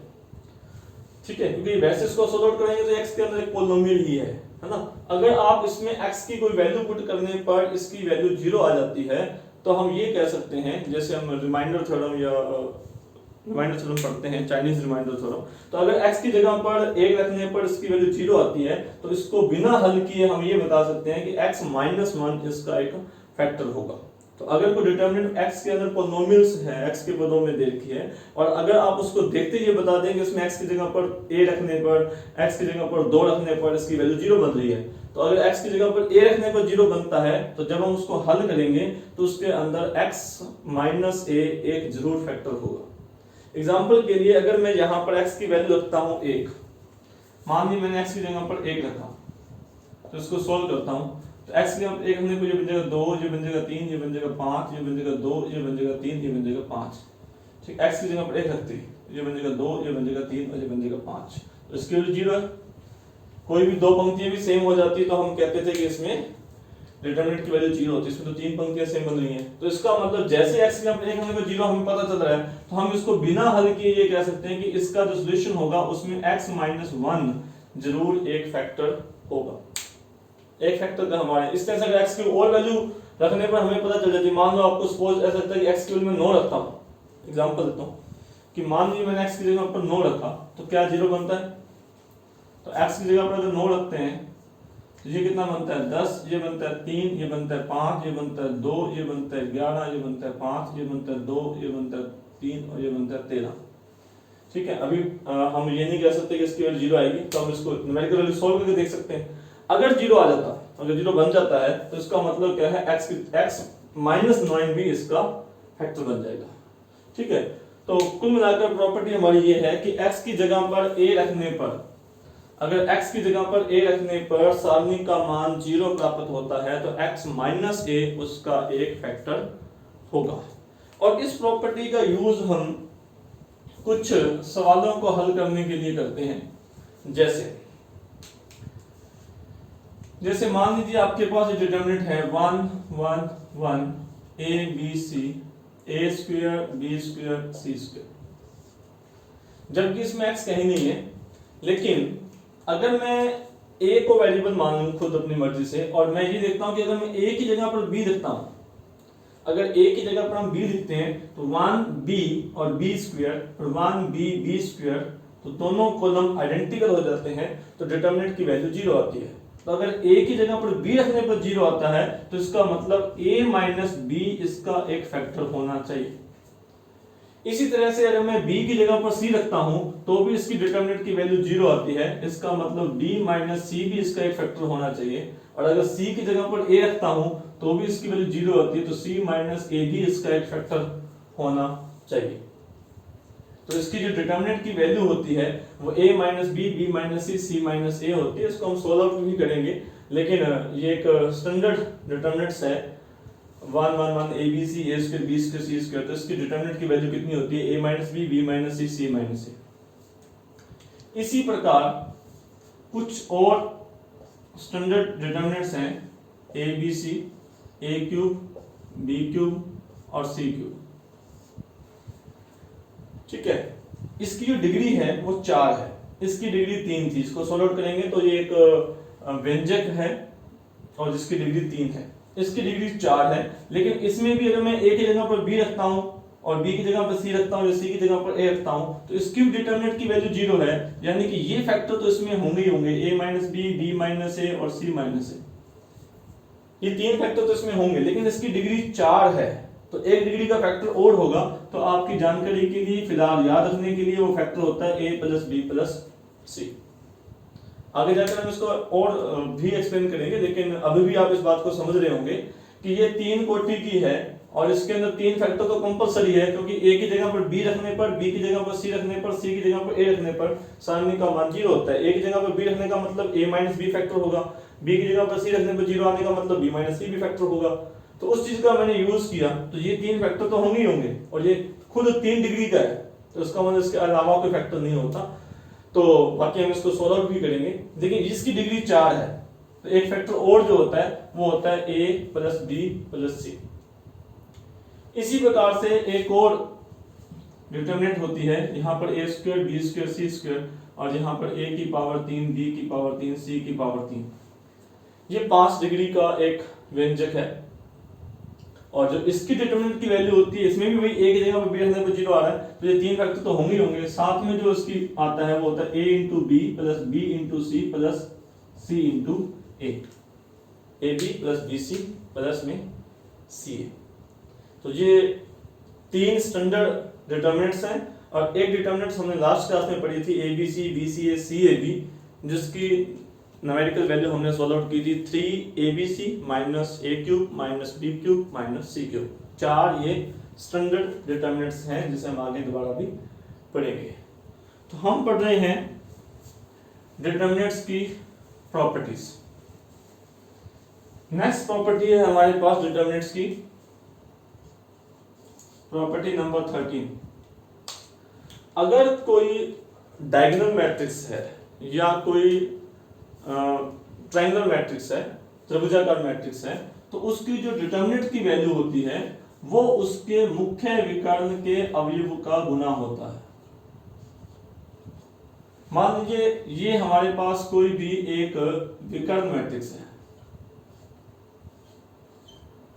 ठीक है, क्योंकि वैसे इसको सॉल्व आउट करेंगे तो x के अंदर एक पॉलिनोमियल ही है ना। अगर आप इसमें x की कोई वैल्यू पुट करने पर इसकी वैल्यू 0 आ जाती है तो हम ये कह सकते हैं, जैसे हम रिमाइंडर थ्योरम या रिमाइंडर थ्योरम पढ़ते हैं, चाइनीज रिमाइंडर थ्योरम, तो अगर x की जगह पर 1 रखने पर इसकी वैल्यू 0 आती है तो इसको बिना हल किए हम ये बता सकते हैं कि x माइनस 1 इसका एक फैक्टर होगा। तो अगर कोई डिटरमिनेंट x के अंदर पॉलिनोमियल्स है, x के पदों में दे रखी है, और अगर आप उसको देखते ही बता दें कि इसमें x की जगह पर a रखने पर, x की जगह पर 2 रखने पर इसकी वैल्यू 0 बन रही है, तो अगर x की जगह पर a रखने पर 0 बनता है तो जब हम उसको हल करेंगे तो उसके अंदर x माइनस a एक जरूर फैक्टर होगा। एग्जाम्पल के लिए अगर मैं यहाँ पर x की वैल्यू रखता हूँ 1, मान ली मैंने x की जगह पर 1 रखा, तो इसको सोल्व करता हूँ, तो x की जगह पर 1 रखने को ये बन जाएगा 2, ये बन जाएगा 3, ये बन जाएगा 5, ये बन जाएगा 2, ये बन जाएगा 3, ये बन जाएगा 5। ठीक, x की जगह पर 1 रखते ही ये बन जाएगा 2, ये बन जाएगा 3 और ये बन जाएगा 5, तो इसकी वैल्यू 0 है। कोई भी दो पंक्तियां भी सेम हो जाती तो हम कहते थे कि इसमें डिटरमिनेंट की वैल्यू 0 होती है, इसमें तो 3 पंक्तियां सेम बन रही हैं, तो इसका मतलब जैसे x की जगह पर 1 रखने पर 0 हमें पता चल रहा है, तो हम इसको बिना हल किए ये कह सकते हैं कि इसका जो सॉल्यूशन होगा उसमें x माइनस 1 जरूर एक फैक्टर होगा। एक फैक्टर का हमारे इस तरह से अगर x की और वैल्यू रखने पर हमें पता चल जाती है, मान लो आपको सपोज ऐसा लगता है कि x की वैल्यू मैं 9 रखता हूँ, एग्जांपल देता हूँ कि मान लीजिए मैंने x की जगह पर 9 रखा तो क्या 0 बनता है, तो x की जगह पर अगर 9 रखते हैं तो ये कितना बनता है 10, ये बनता है 3, ये बनता है 5, ये बनता है 2, ये बनता है 11, ये बनता है 5, ये बनता है 2, ये बनता है 3 और ये बनता है 13। ठीक है, अभी हम ये नहीं कह सकते कि इसकी वैल्यू 0 आएगी, तो हम इसको न्यूमेरिकल वैल्यू सॉल्व करके देख सकते हैं। अगर 0 आ जाता, अगर 0 बन जाता है तो इसका मतलब क्या है x माइनस 9 भी इसका फैक्टर बन जाएगा। ठीक है, तो कुल मिलाकर प्रॉपर्टी हमारी ये है कि x की जगह पर a रखने पर, अगर x की जगह पर a रखने पर सारणी का मान 0 प्राप्त होता है तो x माइनस a उसका एक फैक्टर होगा। और इस प्रॉपर्टी का यूज हम कुछ सवालों को हल करने के लिए करते हैं। जैसे मान लीजिए आपके पास एक डिटरमिनेंट है 1 1 1 a b c a square b square c square, जबकि इसमें x कहीं नहीं है, लेकिन अगर मैं a को वेरिएबल मान लूं खुद अपनी मर्जी से और मैं ये देखता हूं कि अगर मैं a की जगह पर b लिखता हूं, अगर a की जगह पर हम b लिखते हैं तो 1b और b स्क्वायर और 1b b स्क्वायर, तो दोनों कॉलम आइडेंटिकल हो जाते हैं, तो डिटरमिनेंट की वैल्यू 0 आती है। तो अगर a की जगह पर b रखने पर 0 आता है तो इसका मतलब a माइनस b इसका एक फैक्टर होना चाहिए। इसी तरह से अगर मैं b की जगह पर c रखता हूं तो भी इसकी डिटरमिनेंट की वैल्यू 0 आती है, इसका मतलब b माइनस c भी इसका एक फैक्टर होना चाहिए। और अगर c की जगह पर a रखता हूं तो भी इसकी वैल्यू 0 आती है, तो c माइनस a भी इसका एक फैक्टर होना चाहिए। तो इसकी जो डिटरमिनेंट की वैल्यू होती है वो a minus b, b minus c, c minus a होती है। इसको हम सोल्व आउट भी करेंगे, लेकिन ये एक स्टैंडर्ड डिटरमिनेंट्स है 1 1 1 a b c a square b square c square, तो इसकी डिटरमिनेंट की वैल्यू कितनी होती है a minus b, b minus c, c minus a। इसी प्रकार कुछ और स्टैंडर्ड डिटरमिनेंट्स हैं a b c, a cube, b cube और c क्यूब। ठीक है, इसकी जो डिग्री है वो 4 है, इसकी डिग्री 3 थी, इसको सॉल्व आउट करेंगे तो ये एक व्यंजक है और जिसकी डिग्री 3 है, इसकी डिग्री 4 है। लेकिन इसमें भी अगर मैं a की जगह पर b रखता हूं और b की जगह पर c रखता हूं या c की जगह पर a रखता हूं तो इसकी डिटरमिनेंट की वैल्यू 0 है, यानी कि ये फैक्टर तो इसमें होंगे ही होंगे, a minus b, b minus a और c माइनस a, ये 3 फैक्टर तो इसमें होंगे, लेकिन इसकी डिग्री 4 है तो एक डिग्री का फैक्टर और होगा। तो आपकी जानकारी के लिए फिलहाल याद रखने के लिए वो फैक्टर होता है a plus b plus c। आगे जाकर हम इसको और भी एक्सप्लेन करेंगे, लेकिन अभी भी आप इस बात को समझ रहे होंगे कि ये 3 कोटि की है और इसके अंदर 3 फैक्टर तो कंपलसरी है, क्योंकि a की जगह पर b रखने पर, b की जगह पर c रखने पर, c की जगह पर a रखने पर सारणी का मान 0 होता है। a की जगह पर b रखने का मतलब a माइनस b फैक्टर होगा, b की जगह पर c रखने पर 0 आने का मतलब b माइनस c भी फैक्टर होगा। तो उस चीज का मैंने यूज किया, तो ये 3 फैक्टर तो होंगे ही होंगे और ये खुद 3 डिग्री का है, तो इसका मतलब इसके अलावा कोई फैक्टर नहीं होता। तो बाकी हम इसको सॉल्व आउट भी करेंगे। देखिए इसकी डिग्री 4 है, तो एक फैक्टर और जो होता है वो होता है a प्लस बी प्लस सी। इसी प्रकार से एक और डिटरमिनेंट होती है, यहाँ पर a square B square C square, और यहाँ पर a की पावर 3 b की पावर 3 c की पावर 3। ये 5 डिग्री का एक व्यंजक है, और जो इसकी डिटरमिनेंट की वैल्यू होती है, इसमें भी वही एक जगह पर बेस पर 0 आ रहा है, तो ये 3 फैक्टर तो होंगे ही होंगे। साथ में जो इसकी आता है वो होता है a into B plus B into C plus C into A B plus B C plus में सी ए। तो ये 3 स्टैंडर्ड डिटरमिनेंट्स हैं, और एक डिटरमिनेंट्स हमने लास्ट क्लास में पढ़ी थी A B C B C A C A B, जिसकी न्यूमेरिकल वैल्यू हमने सॉल्व आउट की थी 3abc minus A cube minus B cube minus C cube. 4 ये स्टैंडर्ड डिटरमिनेंट्स हैं जिसे हम आगे दोबारा भी पढ़ेंगे। तो हम पढ़ रहे हैं डिटरमिनेंट्स की प्रॉपर्टीज। नेक्स्ट प्रॉपर्टी है हमारे पास डिटरमिनेंट्स की, प्रॉपर्टी नंबर 13। अगर कोई डायगोनल मैट्रिक्स है या कोई ट्रायंगुलर मैट्रिक्स है, त्रिभुजाकार मैट्रिक्स है, तो उसकी जो डिटरमिनेंट की वैल्यू होती है वो उसके मुख्य विकर्ण के अवयव का गुना होता है। मान लीजिए ये हमारे पास कोई भी एक विकर्ण मैट्रिक्स है।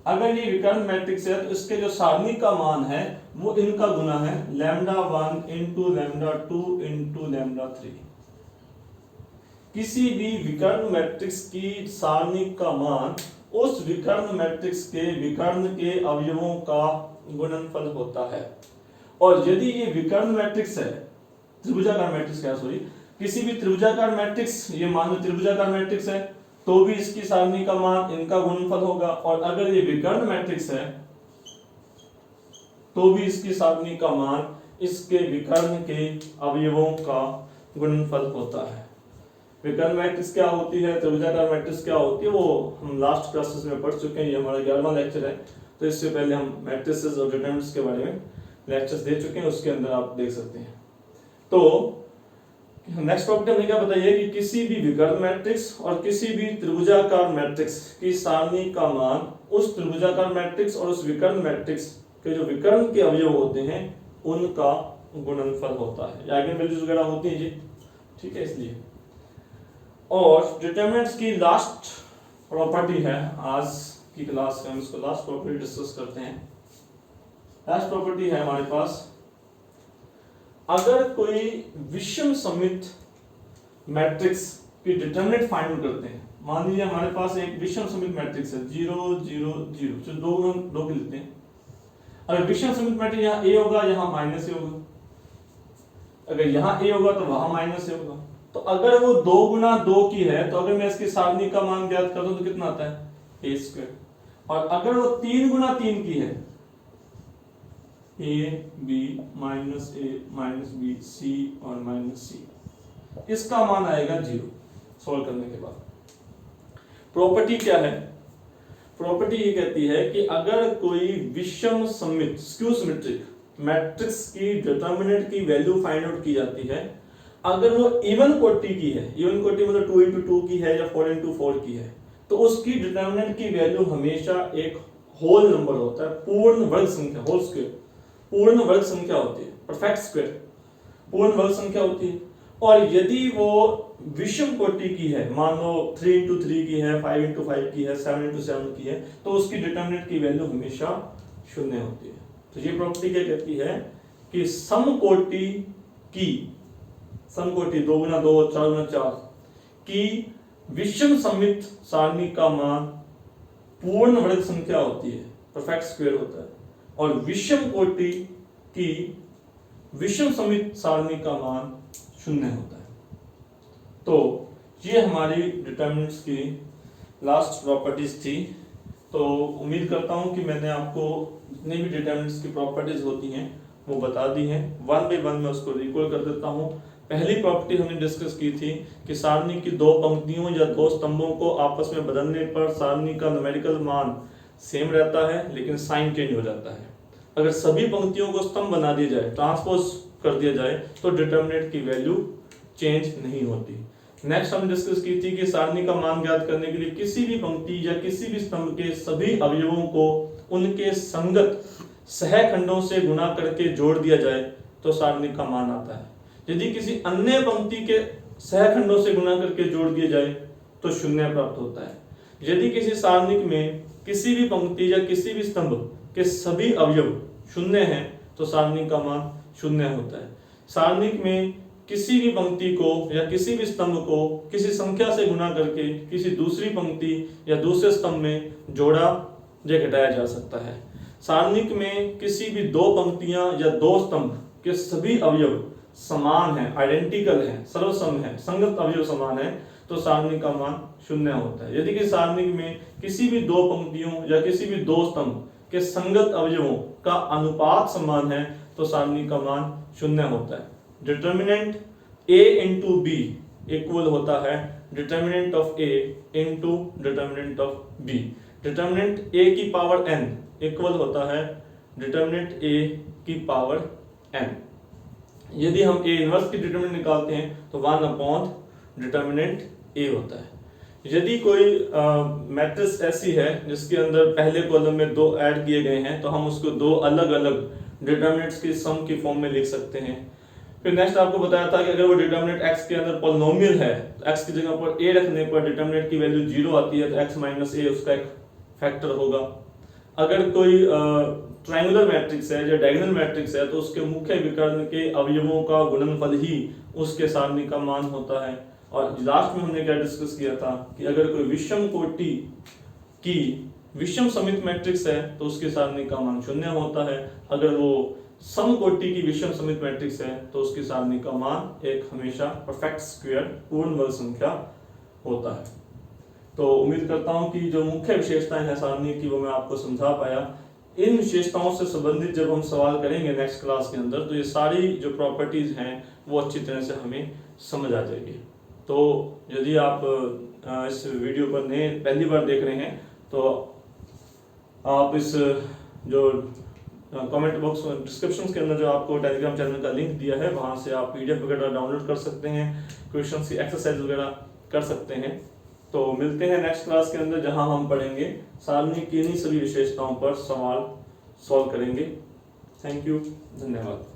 अगर ये विकर्ण मैट्रिक्स है तो इसके जो सारणी का मान है वो इनका गुना है, λ1 इंटू λ2 इंटू λ3। किसी भी विकर्ण मैट्रिक्स की सारणी का मान उस विकर्ण मैट्रिक्स के विकर्ण के अवयवों का गुणनफल होता है। और यदि ये विकर्ण मैट्रिक्स है, त्रिभुजाकार मैट्रिक्स है, सॉरी, किसी भी त्रिभुजाकार मैट्रिक्स, ये मान लो त्रिभुजाकार मैट्रिक्स है, तो भी इसकी सारणी का मान इनका गुणनफल होगा। और अगर ये विकर्ण मैट्रिक्स है तो भी इसकी सारणी का मान इसके विकर्ण के अवयवों का गुणनफल होता है। विकर्ण मैट्रिक्स क्या होती है, त्रिभुजाकार मैट्रिक्स क्या होती है, वो हम लास्ट क्लासेस में पढ़ चुके हैं। ये हमारा 11वां लेक्चर है, तो इससे पहले हम मैट्रिसेस और डिटरमिनेंट्स के बारे में लेक्चर्स दे चुके हैं, उसके अंदर आप देख सकते हैं। तो नेक्स्ट प्रॉपर्टी हमें क्या बताइए कि किसी भी विकर्ण मैट्रिक्स और किसी भी त्रिभुजाकार मैट्रिक्स की सारणी का मान उस त्रिभुजाकार मैट्रिक्स और उस विकर्ण मैट्रिक्स के जो विकर्ण के अवयव होते हैं उनका गुणनफल होता है। आइगन वैल्यूज वगैरह होती हैं जी, ठीक है, इसलिए। और डिटरमिनेंट्स की लास्ट प्रॉपर्टी है आज की क्लास में, हम इसको लास्ट प्रॉपर्टी डिस्कस करते हैं। लास्ट प्रॉपर्टी है हमारे पास, अगर कोई विषम सममित मैट्रिक्स की डिटरमिनेंट फाइंड आउट करते हैं। मान लीजिए हमारे पास एक विषम सममित मैट्रिक्स है 0 0 0, जो दो के लेते हैं। अगर विषम सममित मैट्रिक्स यहाँ a होगा, यहाँ माइनस a होगा, अगर यहाँ a होगा तो वहां माइनस a होगा। तो अगर वो 2 गुना 2 की है तो अगर मैं इसकी सारणी का मान ज्ञात कर दूं तो कितना आता है a स्क्वायर। और अगर वो 3 गुना 3 की है, a b minus a minus b c और माइनस c, इसका मान आएगा 0 सॉल्व करने के बाद। प्रॉपर्टी क्या है, प्रॉपर्टी ये कहती है कि अगर कोई विषम सममित स्क्यू सिमेट्रिक मैट्रिक्स की डिटरमिनेंट की वैल्यू फाइंड आउट की जाती है, अगर वो इवन कोटि की है, इवन कोटि मतलब 2 into 2 की है या 4 into 4 की है, तो उसकी डिटरमिनेंट की वैल्यू हमेशा एक होल नंबर होता है, पूर्ण वर्ग संख्या, होल स्क्वायर, पूर्ण वर्ग संख्या होती है, परफेक्ट स्क्वायर, पूर्ण वर्ग संख्या होती है। और यदि वो विषम कोटि की है, मान लो 3 into 3 की है, 5 into 5 की है, 7 into 7 की है, तो उसकी डिटरमिनेंट की वैल्यू हमेशा 0 होती है। तो ये प्रॉपर्टी क्या कहती है कि समकोटि की, समकोटि 2 गुना 2 4 गुना 4 की विषम सममित सारणी का मान पूर्ण वर्ग संख्या होती है, परफेक्ट स्क्वायर होता है। और विषम कोटि की विषम सममित सारणी का मान 0 होता है। तो ये हमारी डिटरमिनेंट्स की लास्ट प्रॉपर्टीज थी। तो उम्मीद करता हूं कि मैंने आपको जितनी भी डिटरमिनेंट्स की प्रॉपर्टीज होती हैं वो बता दी हैं। वन बाय वन मैं उसको रिकॉल कर देता हूं। पहली प्रॉपर्टी हमने डिस्कस की थी कि सारणी की 2 पंक्तियों या 2 स्तंभों को आपस में बदलने पर सारणी का न्यूमेरिकल मान सेम रहता है, लेकिन साइन चेंज हो जाता है। अगर सभी पंक्तियों को स्तंभ बना दिया जाए, ट्रांसपोज कर दिया जाए, तो डिटरमिनेंट की वैल्यू चेंज नहीं होती। नेक्स्ट हम डिस्कस की थी कि सारणी का मान ज्ञात करने के लिए किसी भी पंक्ति या किसी भी स्तंभ के सभी अवयवों को उनके संगत सहखंडों से गुणा करके जोड़ दिया जाए तो सारणी का मान आता है। यदि किसी अन्य पंक्ति के सहखंडों से गुणा करके जोड़ दिया जाए तो शून्य प्राप्त होता है। यदि किसी सारणिक में किसी भी पंक्ति या किसी भी स्तंभ के सभी अवयव शून्य हैं तो सारणी का मान शून्य होता है। सारणिक में किसी भी पंक्ति को या किसी भी स्तंभ को किसी संख्या से गुणा करके किसी दूसरी पंक्ति या दूसरे स्तंभ में जोड़ा या घटाया जा सकता है। सारणिक में किसी भी दो पंक्तियां या दो स्तंभ के सभी अवयव समान हैं, आइडेंटिकल हैं, सर्वसम हैं, संगत अवयव समान है तो सारणी का मान शून्य होता है। यदि कि सारणिक में किसी भी दो पंक्तियों या किसी भी दो स्तंभ के संगत अवयवों का अनुपात समान है तो सारणी का मान शून्य होता है। Determinant a into B equal होता है determinant of a into determinant of b। Determinant a की पावर n इक्वल होता है डिटर्मिनेंट a की पावर n। यदि हम a इनवर्स की डिटर्मिनेंट निकालते हैं तो 1 अपॉन डिटर्मिनेंट a होता है। यदि कोई मैट्रिक्स ऐसी है जिसके अंदर पहले कॉलम में दो ऐड किए गए हैं तो हम उसको दो अलग अलग डिटर्मिनेंट्स की सम की फॉर्म में लिख सकते हैं। फिर नेक्स्ट आपको बताया था कि अगर वो डिटर्मिनेंट x के अंदर पॉलिनोमियल है तो x की जगह पर a रखने पर डिटर्मिनेंट की वैल्यू 0 आती है तो x माइनस a उसका एक फैक्टर होगा। अगर कोई ट्रायंगुलर मैट्रिक्स है या डायगोनल मैट्रिक्स है तो उसके मुख्य विकर्ण के अवयवों का गुणनफल ही उसके सारणी का मान होता है। और लास्ट में हमने क्या डिस्कस किया था कि अगर कोई विषम कोटि की विषम समित मैट्रिक्स है तो उसके सारणी का मान शून्य होता है। अगर वो समकोटि की विषम समित मैट्रिक्स है तो उसकी सारणी का मान एक हमेशा परफेक्ट स्क्वायर पूर्ण वर्ग संख्या होता है। तो उम्मीद करता हूं कि जो मुख्य विशेषताएं हैं सारणी की वो मैं आपको समझा पाया। इन विशेषताओं से संबंधित जब हम सवाल करेंगे नेक्स्ट क्लास के अंदर तो ये सारी जो प्रॉपर्टीज हैं वो अच्छी तरह से हमें समझ आ जाएगी। तो यदि आप इस वीडियो पर नए पहली बार देख रहे हैं तो आप इस जो कमेंट बॉक्स में डिस्क्रिप्शन के अंदर जो आपको टेलीग्राम चैनल का लिंक दिया है वहां से आप पीडीएफ वगैरह डाउनलोड कर सकते हैं, क्वेश्चंस की एक्सरसाइज वगैरह कर सकते हैं। तो मिलते हैं नेक्स्ट क्लास के अंदर जहां हम पढ़ेंगे सारणी की इन्हीं सभी विशेषताओं पर सवाल सॉल्व करेंगे। थैंक यू, धन्यवाद।